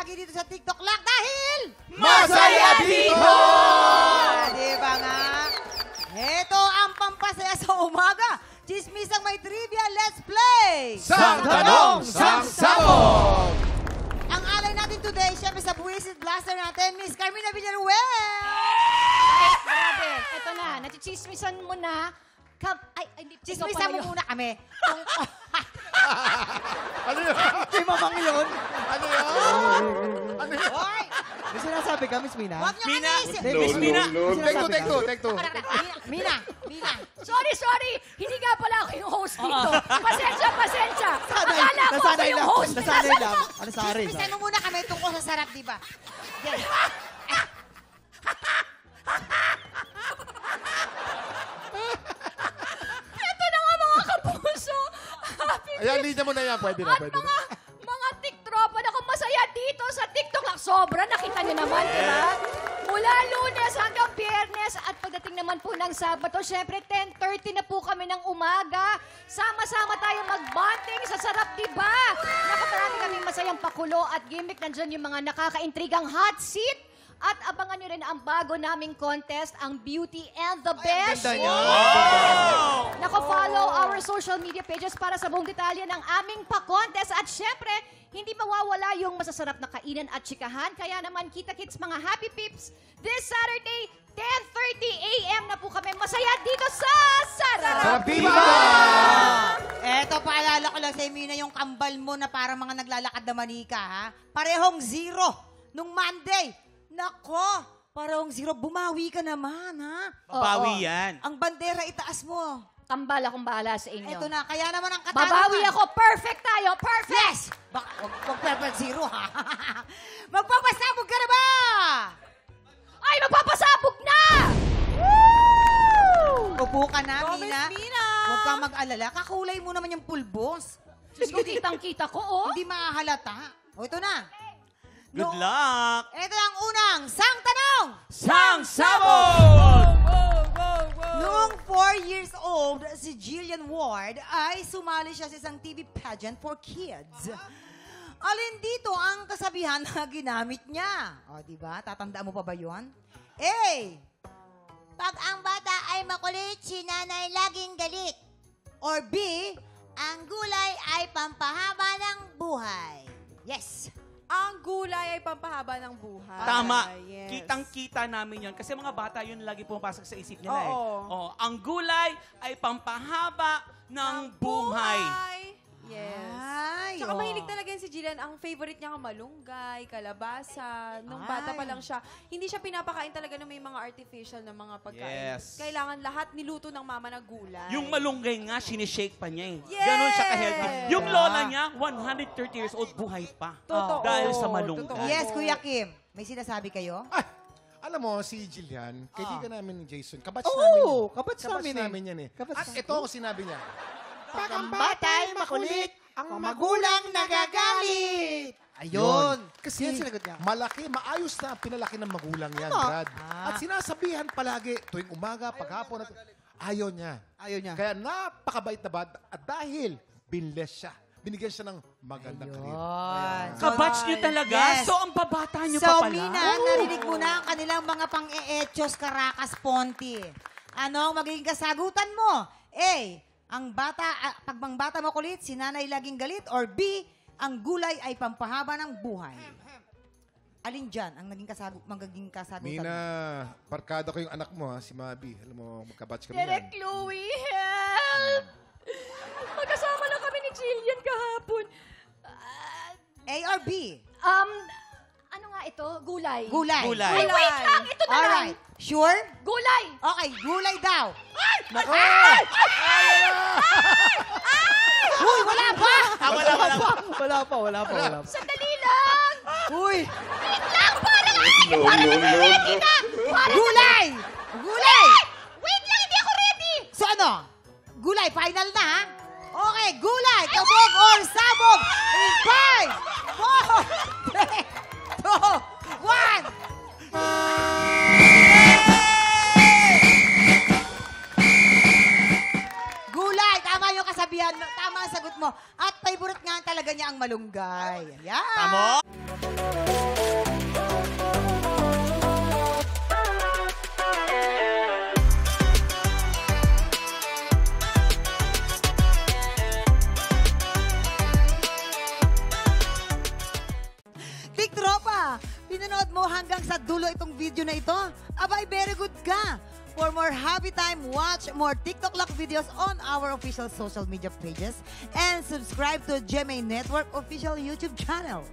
lagi dito sa TikTok lang dahil... Masaya dito! Di ba nga? Ito ang pampasaya sa umaga. Chismisang may trivia, let's play! Sang tanong, sang sabog! Ang alay natin today, syempre sa Buwisit Blaster natin, Miss Carmina Villaruel! Grabe, eto na, nachichismisan mo na. Hindi, Chismisan mo muna kami. Ano yun? Kay Mamang yun. Ano yun? Ano yun? Hoy! May sinasabi ka, Miss Mina? Huwag niyo Mina! anisip! Miss Mina! Take two. Mina! Sorry, hindi nga pala ako yung host dito. Pasensya. Akala ko ako Nasanay yung lang. host. Nasanay lang. Ano sorry? Chismisan mo muna kami tungkol sa sarap, di ba? Yes. Ito na nga mga kapuso. Happy Ayan, linya mo na yan. Pwede na. mga tiktropa na kung masaya dito sa TikTok lang. Sobra, nakita niyo naman, di ba? Mula Lunes hanggang Biyernes at pagdating naman po ng Sabado, syempre 10:30 na po kami ng umaga. Sama-sama tayong mag-bonding sa sarap, di ba? Nakaparami kaming masayang pakulo at gimmick. Nandiyan yung mga nakakaintrigang hot seat. At abangan nyo rin ang bago naming contest, ang Beauty and the Best. Ganda niya. Naka-follow our social media pages para sa buong detalye ng aming pa-contest. At syempre, hindi mawawala yung masasarap na kainan at chikahan. Kaya naman, kita-kits mga happy peeps. This Saturday, 10:30 a.m. na po kami masaya dito sa Sarap Diba? Eto, paalala ko lang sa Mina yung kambal mo na parang mga naglalakad na manika, ha? Parehong zero nung Monday. Nako, parehong zero. Bumawi ka naman, ha? Bawi yan. Ang bandera itaas mo. Kambal akong bahala sa inyo. Eto na, kaya naman ang katanungan. Babawi ako. Perfect tayo. Perfect! Yes! Wag perfect zero, ha? Magpapasabog ka na ba? Ay, magpapasabog na! Upo ka na, Go, Mina. Miss Mina. Huwag kang mag-alala. Kakulay mo naman yung pulbos. Diyos ko, kitang-kita ko, oh. Hindi mahalata. O, ito na. Good luck! Ito ang unang sang tanong. Sang sabog! Noong 4 years old, si Jillian Ward ay sumali siya sa isang TV pageant for kids. Alin dito ang kasabihan na ginamit niya? O, diba? Tatandaan mo pa ba yun? A. Pag ang bata ay makulit, si nanay laging galit. Or B. Ang gulay ay pampahaba ng buhay. Yes. Ang gulay ay pampahaba ng buhay. Tama. Yes. Kitang-kita namin yun. Kasi mga bata yun lagi pumapasok sa isip nila eh. Oo. Oh, ang gulay ay pampahaba ng buhay. Yes. Ay, Tsaka oh. mahilig talaga yun si Jillian. Ang favorite niya nga malunggay, kalabasa. Nung bata pa lang siya, hindi siya pinapakain talaga ng may mga artificial na mga pagkain. Yes. Kailangan lahat niluto ng mama na gulay. Yung malunggay nga, sinishake pa niya eh. Yes! Ganon siya ka-healthy. Yung lola niya, 130 years old, buhay pa. Totoo. Dahil sa malunggay. Totoo. Yes, Kuya Kim. May sinasabi kayo? Ay, alam mo, si Jillian, kaibigan namin ni Jason. Kabats Oo, namin yan. kabats namin eh. namin yan eh. Kabats At namin. ito ang sinabi niya. Pag ang bata'y makulit, ang magulang nagagalit. Ayun. Kasi Yan sinagot niya. malaki, maayos na pinalaki ng magulang yan, Tama. Brad. At sinasabihan palagi, tuwing umaga, paghapon, ayaw niya. Ayaw niya. Kaya napakabait na bad. At dahil binless siya, binigyan siya ng magandang karir. Kabats niyo talaga? Yes. So, ang babata niyo So, pa pala? Mina, narinig mo na ang kanilang mga pang-eechos Caracas Ponti. Ano ang magiging kasagutan mo? A. Pag ang bata makulit, si nanay laging galit. Or B. Ang gulay ay pampahaba ng buhay. Alin dyan ang magiging kasagutan Mina, mo? barkada ko yung anak mo, ha, si Mabi. Alam mo, magkabatch kami Derek yan. Louie, help! Magkasama na kami ni Jillian kahapon. A or B? Ano nga ito? Gulay. Gulay. Gulay. Ay, wait lang! Ito na lang! Alright. Sure? Gulay! Okay, gulay daw. Nako! Uy, wala pa! Wala pa. Sandali lang! Uy! Wait lang! Parang ready na! Gulay! Gulay! Wait lang! Hindi ako ready! So ano? Gulay, final na ha? Okay, gulay, kabog or sabog in 5, 4, 3, 2, 1! Gulay, tama yung kasabihan. Tama ang sagot sagot mo. At favorite nga talaga niya ang malunggay. Ayan. Tamo? Tiktropa, pinanood mo hanggang sa dulo itong video na ito? Abay, very good ka! For more happy time, watch more TikTok Lock videos on our official social media pages and subscribe to GMA Network official YouTube channel.